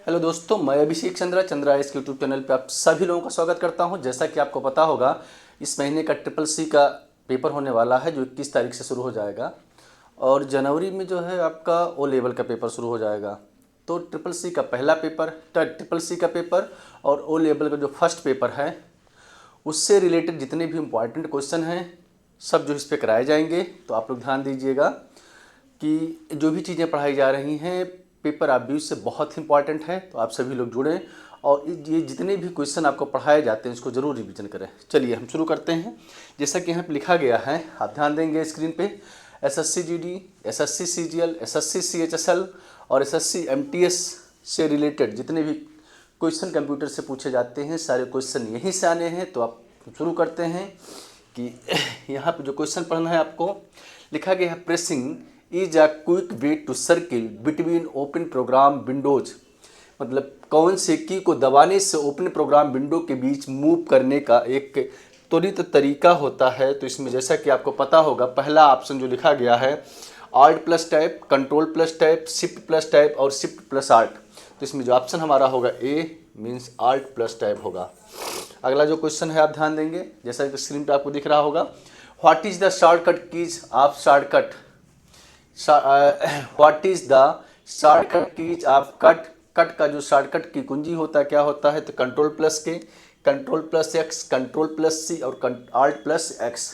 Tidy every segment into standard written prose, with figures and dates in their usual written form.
Hello दोस्तों, मैं अभिषेक चंद्रा इस यूट्यूब चैनल पे आप सभी लोगों का स्वागत करता हूं। जैसा कि आपको पता होगा, इस महीने का ट्रिपल सी का पेपर होने वाला है जो 21 तारीख से शुरू हो जाएगा और जनवरी में जो है आपका ओ लेवल का पेपर शुरू हो जाएगा। तो ट्रिपल सी का पहला पेपर, ट्रिपल सी का पेपर और ओ लेवल का जो फर्स्ट पेपर है उससे रिलेटेड जितने भी इम्पॉर्टेंट क्वेश्चन हैं सब जो इस पर कराए जाएंगे। तो आप लोग ध्यान दीजिएगा कि जो भी चीज़ें पढ़ाई जा रही हैं पेपर आप भी उससे बहुत इंपॉर्टेंट है, तो आप सभी लोग जुड़ें और ये जितने भी क्वेश्चन आपको पढ़ाए जाते हैं इसको ज़रूर रिवीजन करें। चलिए हम शुरू करते हैं। जैसा कि यहाँ पे लिखा गया है, आप ध्यान देंगे स्क्रीन पे, SSC GD, SSC CGL, SSC CHSL और एसएससी एमटीएस से रिलेटेड जितने भी क्वेश्चन कंप्यूटर से पूछे जाते हैं सारे क्वेश्चन यहीं से आने हैं। तो आप शुरू करते हैं कि यहाँ पे जो क्वेश्चन पढ़ना है आपको, लिखा गया है pressing is a quick way to circle between open program windows. मतलब कौन से की को दबाने से ओपन प्रोग्राम विंडो के बीच मूव करने का एक त्वरित तरीका होता है। तो इसमें जैसा कि आपको पता होगा, पहला ऑप्शन जो लिखा गया है alt plus tab, control plus tab, shift plus tab और शिफ्ट प्लस आल्ट। तो इसमें जो ऑप्शन हमारा होगा ए मीन्स आल्ट प्लस टैब होगा। अगला जो क्वेश्चन है आप ध्यान देंगे, जैसा कि स्क्रीन पर आपको दिख रहा होगा, what is the shortcut keys of shortcut. What is the shortcut keys of cut. Cut का जो शॉर्टकट की कुंजी होता है क्या होता है, तो control plus K, control plus X, control plus C और आल्ट प्लस एक्स।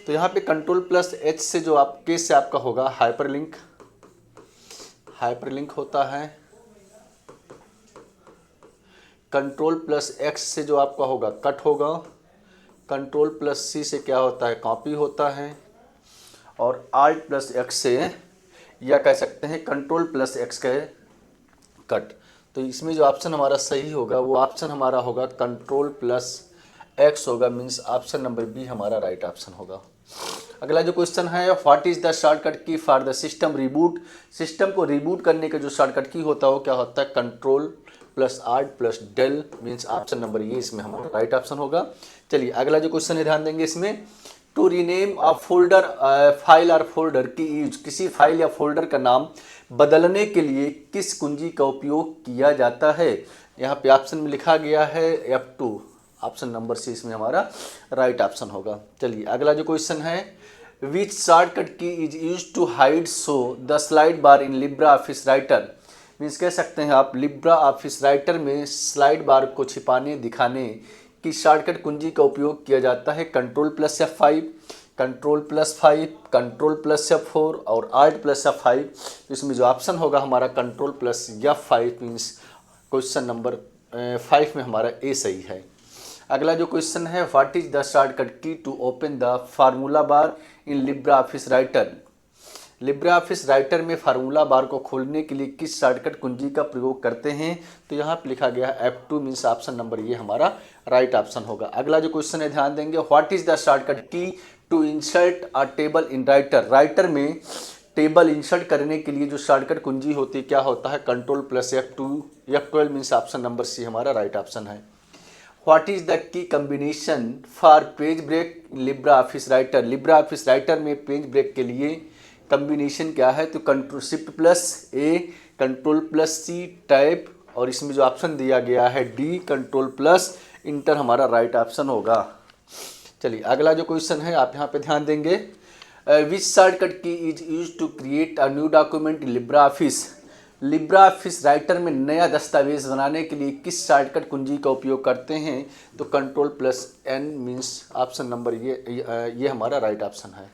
तो यहाँ पे कंट्रोल प्लस एच से जो आप के से आपका होगा हाइपरलिंक, हाइपरलिंक होता है। कंट्रोल प्लस एक्स से जो आपका होगा कट होगा। कंट्रोल प्लस सी से क्या होता है, कॉपी होता है। और आल्ट प्लस एक्स से, या कह सकते हैं कंट्रोल प्लस एक्स का कट। तो इसमें जो ऑप्शन हमारा सही होगा वो ऑप्शन हमारा होगा कंट्रोल प्लस एक्स होगा, मीन्स ऑप्शन नंबर बी हमारा राइट ऑप्शन होगा। अगला जो क्वेश्चन है, what is the shortcut key for the system reboot. System को रिबूट करने का जो शॉर्टकट की होता है वो क्या होता है, control plus alt plus del, means option number ये इसमें हमारा राइट ऑप्शन होगा। चलिए अगला जो क्वेश्चन है ध्यान देंगे इसमें, to rename a folder, file और फोल्डर की यूज, किसी फाइल या फोल्डर का नाम बदलने के लिए किस कुंजी का उपयोग किया जाता है। यहाँ पे ऑप्शन में लिखा गया है F2, ऑप्शन नंबर सी इसमें हमारा राइट ऑप्शन होगा। चलिए अगला जो क्वेश्चन है, which shortcut key is use to hide show the slide bar in Libra office Writer. Means कह सकते हैं आप लिब्रा ऑफिस राइटर में स्लाइड बार को छिपाने दिखाने की शॉर्टकट कुंजी का उपयोग किया जाता है control plus F5, control plus 5, control plus F4 और आल्ट प्लस F5। तो इसमें जो ऑप्शन होगा हमारा control plus F5, means question number 5 में हमारा ए सही है। अगला जो क्वेश्चन है, what is the shortcut key to open the formula bar in Libra office Writer. Libre office Writer में फार्मूला बार को खोलने के लिए किस शॉर्टकट कुंजी का प्रयोग करते हैं। तो यहाँ पे लिखा गया है F2, मीन्स ऑप्शन नंबर ये हमारा राइट ऑप्शन होगा। अगला जो क्वेश्चन है ध्यान देंगे, what is the shortcut key to insert a table in Writer. Writer में टेबल इंसर्ट करने के लिए जो शॉर्टकट कुंजी होती है क्या होता है, control plus F2, F12, means option number C हमारा राइट ऑप्शन है। What is the key combination for page break in Libra office Writer. Libre office Writer में पेज ब्रेक के लिए कम्बिनेशन क्या है, तो control shift plus A, control plus C, tab और इसमें जो ऑप्शन दिया गया है डी, कंट्रोल प्लस इंटर हमारा राइट ऑप्शन होगा। चलिए अगला जो क्वेश्चन है आप यहाँ पे ध्यान देंगे, which shortcut key is use to create a new document in Libra Office. Libre office Writer में नया दस्तावेज बनाने के लिए किस शॉर्टकट कुंजी का उपयोग करते हैं, तो control plus N, means option number ये हमारा राइट ऑप्शन है।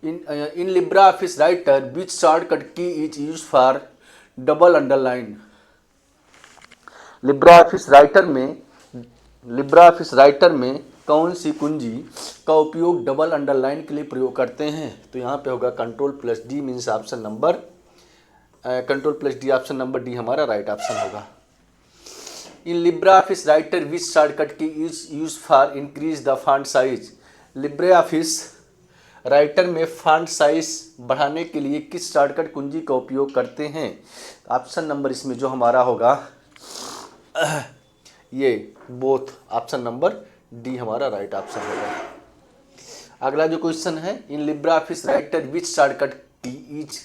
In Libra office Writer which shortcut key is use for double underline. Libra office Writer में कौन सी कुंजी का उपयोग डबल अंडरलाइन के लिए प्रयोग करते हैं, तो यहाँ पे होगा control plus D, means option number control plus D, option number D हमारा राइट ऑप्शन होगा। In Libra office Writer which shortcut key is use for increase the font size. Libre office Writer में font size बढ़ाने के लिए किस shortcut कुंजी का उपयोग करते हैं, ऑप्शन नंबर इसमें जो हमारा होगा ये बोथ, ऑप्शन नंबर डी हमारा राइट ऑप्शन होगा। अगला जो क्वेश्चन है, in Libra office Writer which shortcut key is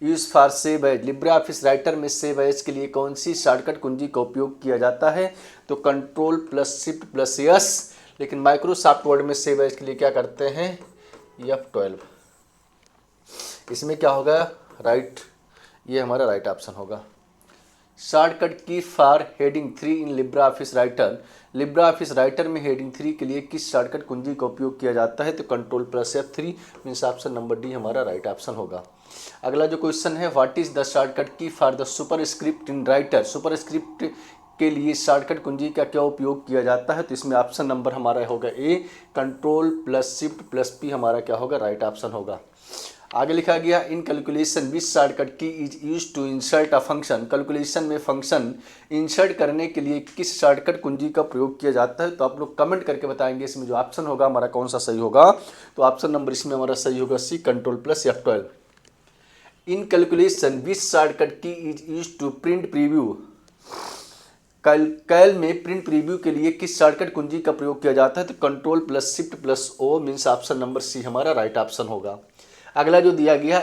use for save as, Libre office Writer में सेव एज के लिए कौन सी शॉर्टकट कुंजी का उपयोग किया जाता है? तो control plus shift plus yes. लेकिन माइक्रोसॉफ्ट वर्ड में सेव एज के लिए क्या करते हैं? F12। इसमें क्या होगा? राइट, ये हमारा राइट ऑप्शन होगा। Shortcut key for heading 3 in Libre office writer, Libre office Writer में हेडिंग 3 के लिए किस शॉर्टकट कुंजी का उपयोग किया जाता है? तो control plus F3 means option number D हमारा राइट ऑप्शन होगा। अगला जो क्वेश्चन है, what is the shortcut key for the super script in writer, super script के लिए शॉर्टकट कुंजी का क्या उपयोग किया जाता है? तो इसमें ऑप्शन नंबर हमारा होगा A, control plus shift plus P हमारा क्या होगा? राइट ऑप्शन होगा। आगे लिखा गया in calculation which shortcut key is use to insert a function, calculation में फंक्शन इंसर्ट करने के लिए किस शॉर्टकट कुंजी का प्रयोग किया जाता है? तो आप लोग कमेंट करके बताएंगे इसमें जो ऑप्शन होगा हमारा कौन सा सही होगा। तो ऑप्शन नंबर इसमें हमारा सही होगा C, control plus F12। In calculation which shortcut key is use to print preview, Calc में प्रिंट प्रीव्यू के लिए किस शॉर्टकट कुंजी का प्रयोग किया जाता है? तो control plus shift plus O means option number C हमारा राइट ऑप्शन होगा। अगला जो दिया गया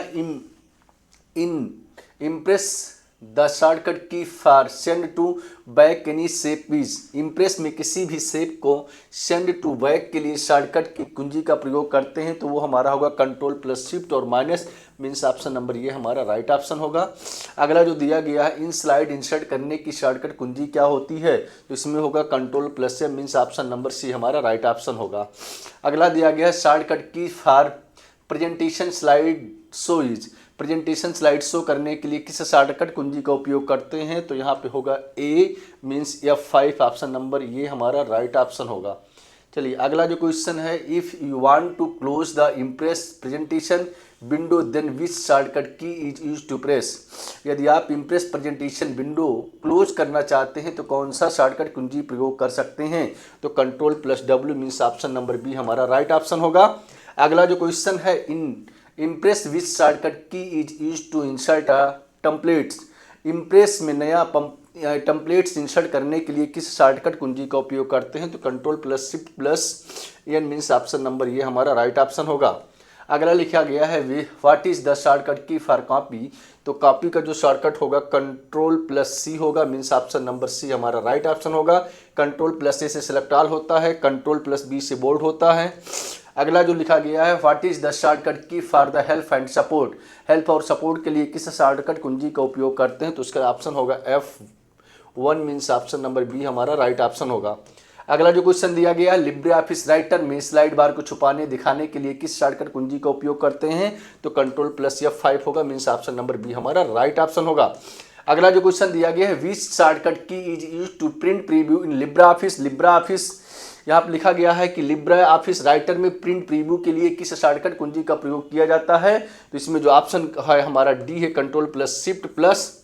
in Impress the shortcut key for send to back any shape is, Impress में किसी भी शेप को सेंड टू बैक के लिए शॉर्टकट की कुंजी का प्रयोग करते हैं तो वो हमारा होगा कंट्रोल प्लस शिफ्ट और माइनस मीन्स ऑप्शन नंबर ये हमारा राइट ऑप्शन होगा। अगला जो दिया गया है इन स्लाइड इंसर्ट करने की शॉर्टकट कुंजी क्या होती है? तो इसमें होगा कंट्रोल प्लस से मीन्स ऑप्शन नंबर सी हमारा राइट ऑप्शन होगा। अगला दिया गया है shortcut key for presentation slide show is, presentation slide show करने के लिए किस शॉर्टकट कुंजी का उपयोग करते हैं? तो यहाँ पे होगा ए मीन्स F5 ऑप्शन नंबर ये हमारा राइट ऑप्शन होगा। चलिए अगला जो क्वेश्चन है, if you want to close the Impress presentation window then which shortcut key is use to press, यदि आप इम्प्रेस प्रेजेंटेशन विंडो क्लोज करना चाहते हैं तो कौन सा शॉर्टकट कुंजी प्रयोग कर सकते हैं? तो control plus W means option number B हमारा राइट ऑप्शन होगा। अगला जो क्वेश्चन है, in Impress which shortcut key is use to insert templates, Impress में नया टेम्पलेट्स इंसर्ट करने के लिए किस शॉर्टकट कुंजी का उपयोग करते हैं? तो control plus shift plus N means option number ये हमारा राइट ऑप्शन होगा। अगला लिखा गया है what is the shortcut key for copy, तो कॉपी का जो शॉर्टकट होगा कंट्रोल प्लस सी होगा मीन्स ऑप्शन नंबर सी हमारा राइट ऑप्शन होगा। कंट्रोल प्लस ए से सिलेक्ट ऑल होता है, कंट्रोल प्लस बी से बोल्ड होता है। अगला जो लिखा गया है what is the shortcut key for the help and support, help और सपोर्ट के लिए किस शॉर्टकट कुंजी का उपयोग करते हैं? तो उसका ऑप्शन होगा F1 means option number B हमारा राइट ऑप्शन होगा। अगला जो क्वेश्चन दिया गया है लिब्रे ऑफिस राइटर में स्लाइड बार को छुपाने दिखाने के लिए किस शॉर्टकट कुंजी का उपयोग करते हैं? तो कंट्रोल प्लस F5 होगा मीन्स ऑप्शन नंबर बी हमारा राइट ऑप्शन होगा। अगला जो क्वेश्चन दिया गया है which shortcut key is use to print preview in Libre Office, Libre Office यहाँ पर लिखा गया है कि लिब्रे ऑफिस राइटर में प्रिंट प्रीव्यू के लिए किस शॉर्टकट कुंजी का प्रयोग किया जाता है? तो इसमें जो ऑप्शन है हमारा डी है, कंट्रोल प्लस शिफ्ट प्लस।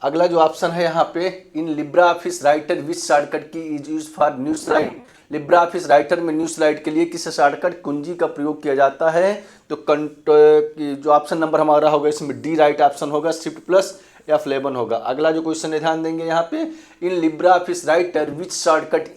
अगला जो ऑप्शन है यहाँ पे in Libre office Writer which shortcut key is use for new slide, Libre office Writer में न्यू स्लाइड के लिए किस शॉर्टकट कुंजी का प्रयोग किया जाता है? तो जो ऑप्शन नंबर हमारा होगा इसमें डी राइट ऑप्शन होगा, शिफ्ट प्लस F11 होगा। अगला जो क्वेश्चन है ध्यान देंगे यहाँ पे in Libre office Writer which shortcut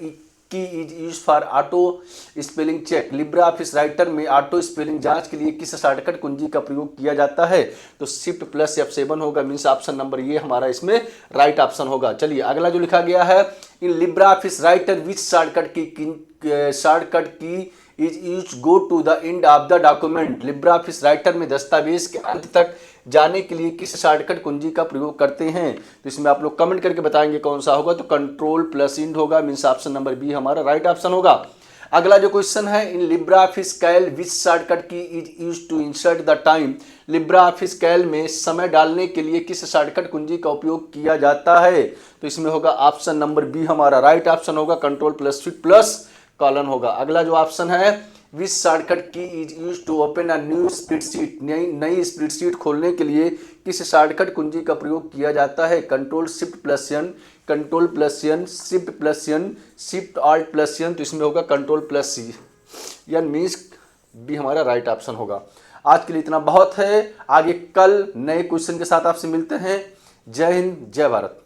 key is use for auto spelling check, Libre office Writer में ऑटो स्पेलिंग जांच के लिए किस शॉर्टकट कुंजी का प्रयोग किया जाता है? तो शिफ्ट प्लस F7 होगा मीन्स ऑप्शन नंबर ये हमारा इसमें राइट ऑप्शन होगा। चलिए अगला जो लिखा गया है in Libre office Writer which shortcut key is use go to the end of the document, Libre office Writer में दस्तावेज के अंत तक जाने के लिए किस शॉर्टकट कुंजी का प्रयोग करते हैं? तो इसमें आप लोग कमेंट करके बताएंगे कौन सा होगा। तो कंट्रोल प्लस इंड होगा मीन्स ऑप्शन नंबर बी हमारा राइट ऑप्शन होगा। अगला जो क्वेश्चन है in Libre office Calc which shortcut key is use to insert the time, LibreOffice Calc में समय डालने के लिए किस शॉर्टकट कुंजी का उपयोग किया जाता है? तो इसमें होगा ऑप्शन नंबर बी हमारा राइट ऑप्शन होगा, control plus shift plus colon होगा। अगला जो ऑप्शन है which shortcut key is use to open a new spreadsheet, नई स्प्रेडशीट खोलने के लिए किस शॉर्टकट कुंजी का प्रयोग किया जाता है? Control shift plus N, control plus N, shift plus N, shift alt plus N. तो इसमें होगा control plus C N means B हमारा राइट ऑप्शन होगा। आज के लिए इतना बहुत है, आगे कल नए क्वेश्चन के साथ आपसे मिलते हैं। जय हिंद, जय भारत।